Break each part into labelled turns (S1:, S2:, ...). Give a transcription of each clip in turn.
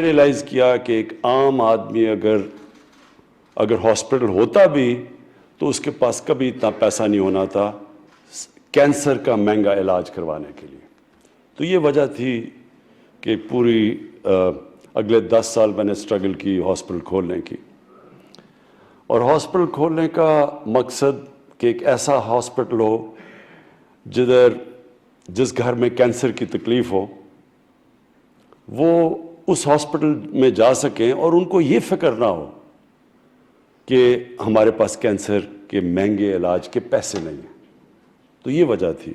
S1: یہ ریئلائز کیا کہ ایک عام آدمی اگر ہاسپٹل ہوتا بھی تو اس کے پاس کبھی اتنا پیسہ نہیں ہونا تھا کینسر کا مہنگا علاج کروانے کے لیے. تو یہ وجہ تھی کہ پوری اگلے 10 سال میں نے اسٹرگل کی ہاسپٹل کھولنے کی. اور ہاسپٹل کھولنے کا مقصد کہ ایک ایسا ہاسپٹل ہو جس گھر میں کینسر کی تکلیف ہو وہ اس ہاسپٹل میں جا سکیں اور ان کو یہ فکر نہ ہو کہ ہمارے پاس کینسر کے مہنگے علاج کے پیسے نہیں ہیں. تو یہ وجہ تھی.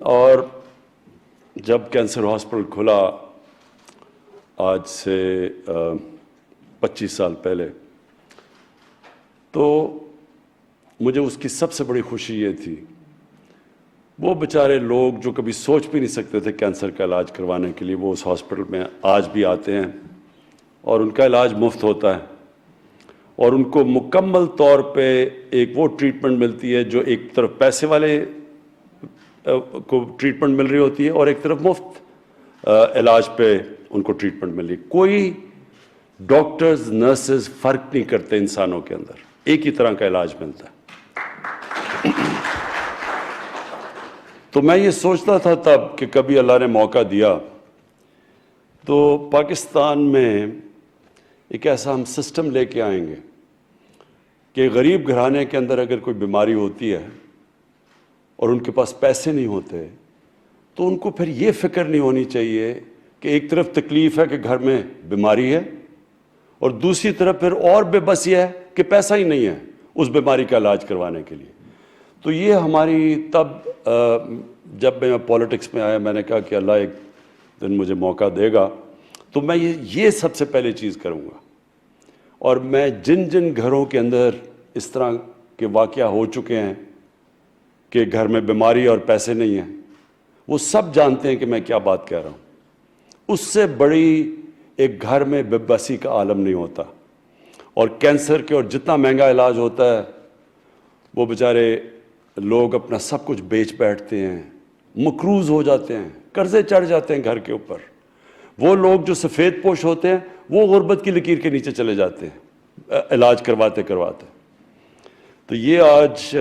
S1: اور جب کینسر ہاسپٹل کھلا آج سے 25 سال پہلے تو مجھے اس کی سب سے بڑی خوشی یہ تھی وہ بیچارے لوگ جو کبھی سوچ بھی نہیں سکتے تھے کینسر کا علاج کروانے کے لیے وہ اس ہاسپٹل میں آج بھی آتے ہیں اور ان کا علاج مفت ہوتا ہے اور ان کو مکمل طور پہ ایک وہ ٹریٹمنٹ ملتی ہے جو ایک طرف پیسے والے کو ٹریٹمنٹ مل رہی ہوتی ہے اور ایک طرف مفت علاج پہ ان کو ٹریٹمنٹ مل رہی ہے. کوئی ڈاکٹرز نرسز فرق نہیں کرتے انسانوں کے اندر, ایک ہی طرح کا علاج ملتا ہے. تو میں یہ سوچتا تھا تب کہ کبھی اللہ نے موقع دیا تو پاکستان میں ایک ایسا ہم سسٹم لے کے آئیں گے کہ غریب گھرانے کے اندر اگر کوئی بیماری ہوتی ہے اور ان کے پاس پیسے نہیں ہوتے تو ان کو پھر یہ فکر نہیں ہونی چاہیے کہ ایک طرف تکلیف ہے کہ گھر میں بیماری ہے اور دوسری طرف پھر اور بے بسی ہے کہ پیسہ ہی نہیں ہے اس بیماری کا علاج کروانے کے لیے. تو یہ ہماری تب جب میں پولیٹکس میں آیا میں نے کہا کہ اللہ ایک دن مجھے موقع دے گا تو میں یہ سب سے پہلے چیز کروں گا. اور میں جن گھروں کے اندر اس طرح کے واقعہ ہو چکے ہیں کہ گھر میں بیماری اور پیسے نہیں ہیں وہ سب جانتے ہیں کہ میں کیا بات کہہ رہا ہوں. اس سے بڑی ایک گھر میں بے بسی کا عالم نہیں ہوتا. اور کینسر کے اور جتنا مہنگا علاج ہوتا ہے وہ بیچارے لوگ اپنا سب کچھ بیچ بیٹھتے ہیں, مقروض ہو جاتے ہیں, قرضے چڑھ جاتے ہیں گھر کے اوپر. وہ لوگ جو سفید پوش ہوتے ہیں وہ غربت کی لکیر کے نیچے چلے جاتے ہیں علاج کرواتے. تو یہ آج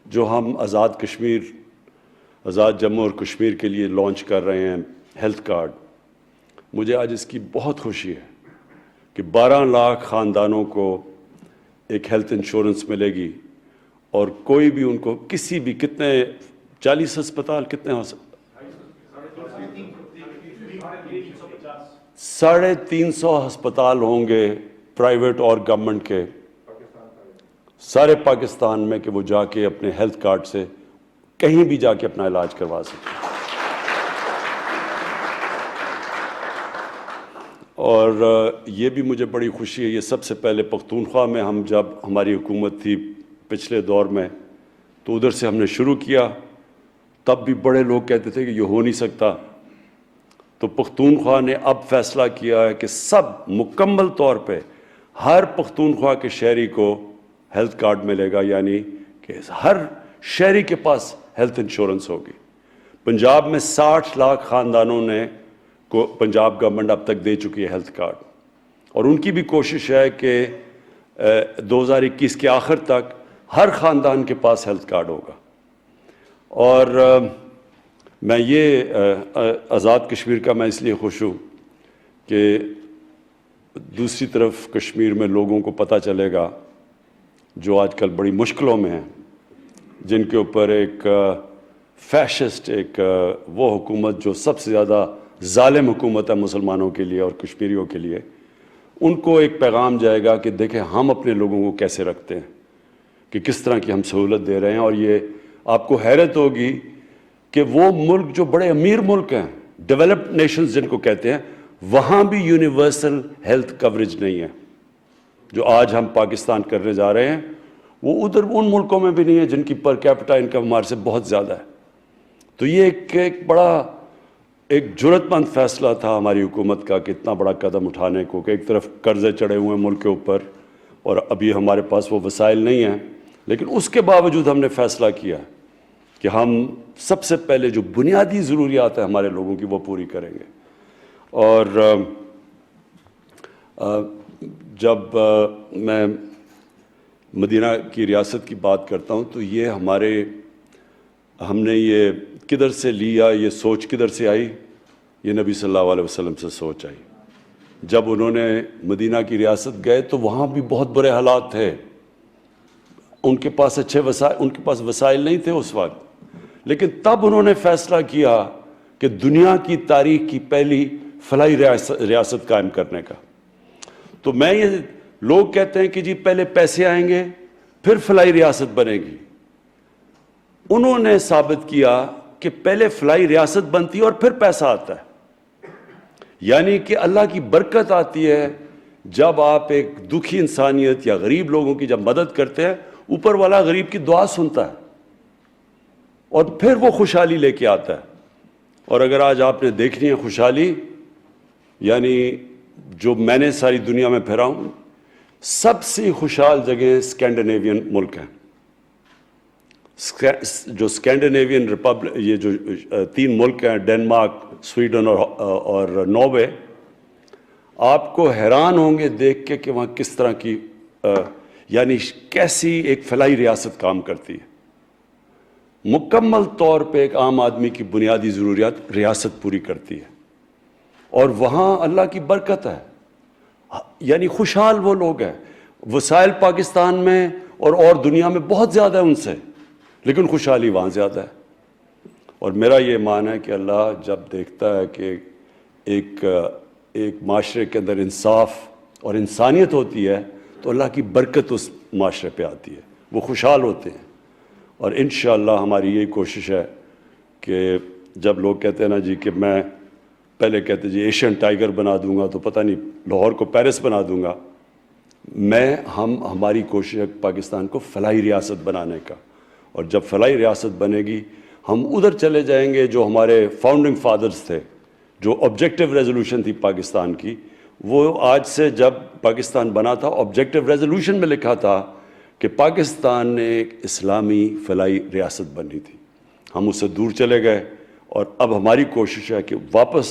S1: جو ہم آزاد جموں اور کشمیر کے لیے لانچ کر رہے ہیں ہیلتھ کارڈ, مجھے آج اس کی بہت خوشی ہے کہ 12 لاکھ خاندانوں کو ایک ہیلتھ انشورنس ملے گی اور کوئی بھی ان کو کسی بھی کتنے 40 ہسپتال کتنے ہو سکتے 350 ہسپتال ہوں گے پرائیویٹ اور گورنمنٹ کے سارے پاکستان میں کہ وہ جا کے اپنے ہیلتھ کارڈ سے کہیں بھی جا کے اپنا علاج کروا سکیں. اور یہ بھی مجھے بڑی خوشی ہے. یہ سب سے پہلے پختونخوا میں ہم جب ہماری حکومت تھی پچھلے دور میں تو ادھر سے ہم نے شروع کیا. تب بھی بڑے لوگ کہتے تھے کہ یہ ہو نہیں سکتا. تو پختونخوا نے اب فیصلہ کیا ہے کہ سب مکمل طور پہ ہر پختونخوا کے شہری کو ہیلتھ کارڈ ملے گا, یعنی کہ ہر شہری کے پاس ہیلتھ انشورنس ہوگی. پنجاب میں 60 لاکھ خاندانوں نے کو پنجاب گورنمنٹ اب تک دے چکی ہے ہیلتھ کارڈ اور ان کی بھی کوشش ہے کہ 2021 کے آخر تک ہر خاندان کے پاس ہیلتھ کارڈ ہوگا. اور میں یہ آزاد کشمیر کا میں اس لیے خوش ہوں کہ دوسری طرف کشمیر میں لوگوں کو پتہ چلے گا جو آج کل بڑی مشکلوں میں ہیں, جن کے اوپر ایک فیشسٹ ایک وہ حکومت جو سب سے زیادہ ظالم حکومت ہے مسلمانوں کے لیے اور کشمیریوں کے لیے, ان کو ایک پیغام جائے گا کہ دیکھیں ہم اپنے لوگوں کو کیسے رکھتے ہیں, کہ کس طرح کی ہم سہولت دے رہے ہیں. اور یہ آپ کو حیرت ہوگی کہ وہ ملک جو بڑے امیر ملک ہیں, ڈیولپڈ نیشنز جن کو کہتے ہیں, وہاں بھی یونیورسل ہیلتھ کوریج نہیں ہے. جو آج ہم پاکستان کرنے جا رہے ہیں وہ ادھر ان ملکوں میں بھی نہیں ہے جن کی پر کیپٹا انکم ہمارے سے بہت زیادہ ہے. تو یہ ایک بڑا ایک جرأت مند فیصلہ تھا ہماری حکومت کا کہ اتنا بڑا قدم اٹھانے کو, کہ ایک طرف قرضے چڑھے ہوئے ہیں ملک کے اوپر اور ابھی ہمارے پاس وہ وسائل نہیں ہیں, لیکن اس کے باوجود ہم نے فیصلہ کیا کہ ہم سب سے پہلے جو بنیادی ضروریات ہیں ہمارے لوگوں کی وہ پوری کریں گے. اور جب میں مدینہ کی ریاست کی بات کرتا ہوں تو یہ ہم نے یہ کدھر سے لیا، یہ سوچ کدھر سے آئی؟ یہ نبی صلی اللہ علیہ وسلم سے سوچ آئی۔ جب انہوں نے مدینہ کی ریاست گئے تو وہاں بھی بہت برے حالات تھے، ان کے پاس اچھے وسائل، ان کے پاس وسائل نہیں تھے اس وقت، لیکن تب انہوں نے فیصلہ کیا کہ دنیا کی تاریخ کی پہلی فلاحی ریاست قائم کرنے کا۔ تو یہ لوگ کہتے ہیں کہ جی پہلے پیسے آئیں گے پھر فلاحی ریاست بنے گی، انہوں نے ثابت کیا کہ پہلے فلاحی ریاست بنتی ہے اور پھر پیسہ آتا ہے، یعنی کہ اللہ کی برکت آتی ہے جب آپ ایک دکھی انسانیت یا غریب لوگوں کی جب مدد کرتے ہیں، اوپر والا غریب کی دعا سنتا ہے اور پھر وہ خوشحالی لے کے آتا ہے۔ اور اگر آج آپ نے دیکھنی ہے خوشحالی، یعنی جو میں نے ساری دنیا میں پھرا ہوں، سب سے خوشحال جگہیں اسکینڈینیوین ملک ہیں۔ جو اسکینڈینیوین ریپبلک، یہ جو 3 ملک ہیں، ڈنمارک، سویڈن اور ناروے، آپ کو حیران ہوں گے دیکھ کے کہ وہاں کس طرح کی یعنی کیسی ایک فلاحی ریاست کام کرتی ہے۔ مکمل طور پہ ایک عام آدمی کی بنیادی ضروریات ریاست پوری کرتی ہے، اور وہاں اللہ کی برکت ہے، یعنی خوشحال وہ لوگ ہیں۔ وسائل پاکستان میں اور دنیا میں بہت زیادہ ہے ان سے، لیکن خوشحالی وہاں زیادہ ہے۔ اور میرا یہ ایمان ہے کہ اللہ جب دیکھتا ہے کہ ایک معاشرے کے اندر انصاف اور انسانیت ہوتی ہے تو اللہ کی برکت اس معاشرے پہ آتی ہے، وہ خوشحال ہوتے ہیں۔ اور انشاءاللہ ہماری یہی کوشش ہے کہ جب لوگ کہتے ہیں نا جی کہ میں پہلے کہتے جی ایشین ٹائیگر بنا دوں گا تو پتہ نہیں لاہور کو پیرس بنا دوں گا، ہماری کوشش ہے پاکستان کو فلاحی ریاست بنانے کا، اور جب فلاحی ریاست بنے گی ہم ادھر چلے جائیں گے جو ہمارے فاؤنڈنگ فادرز تھے، جو آبجیکٹیو ریزولوشن تھی پاکستان کی، وہ آج سے جب پاکستان بنا تھا آبجیکٹیو ریزولوشن میں لکھا تھا کہ پاکستان نے ایک اسلامی فلاحی ریاست بنی تھی۔ ہم اس سے دور چلے گئے، اور اب ہماری کوشش ہے کہ واپس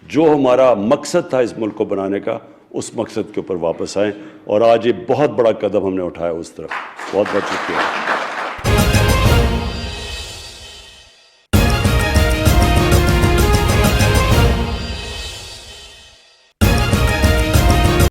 S1: جو ہمارا مقصد تھا اس ملک کو بنانے کا، اس مقصد کے اوپر واپس آئیں، اور آج یہ بہت بڑا قدم ہم نے اٹھایا اس طرف۔ بہت بہت شکریہ۔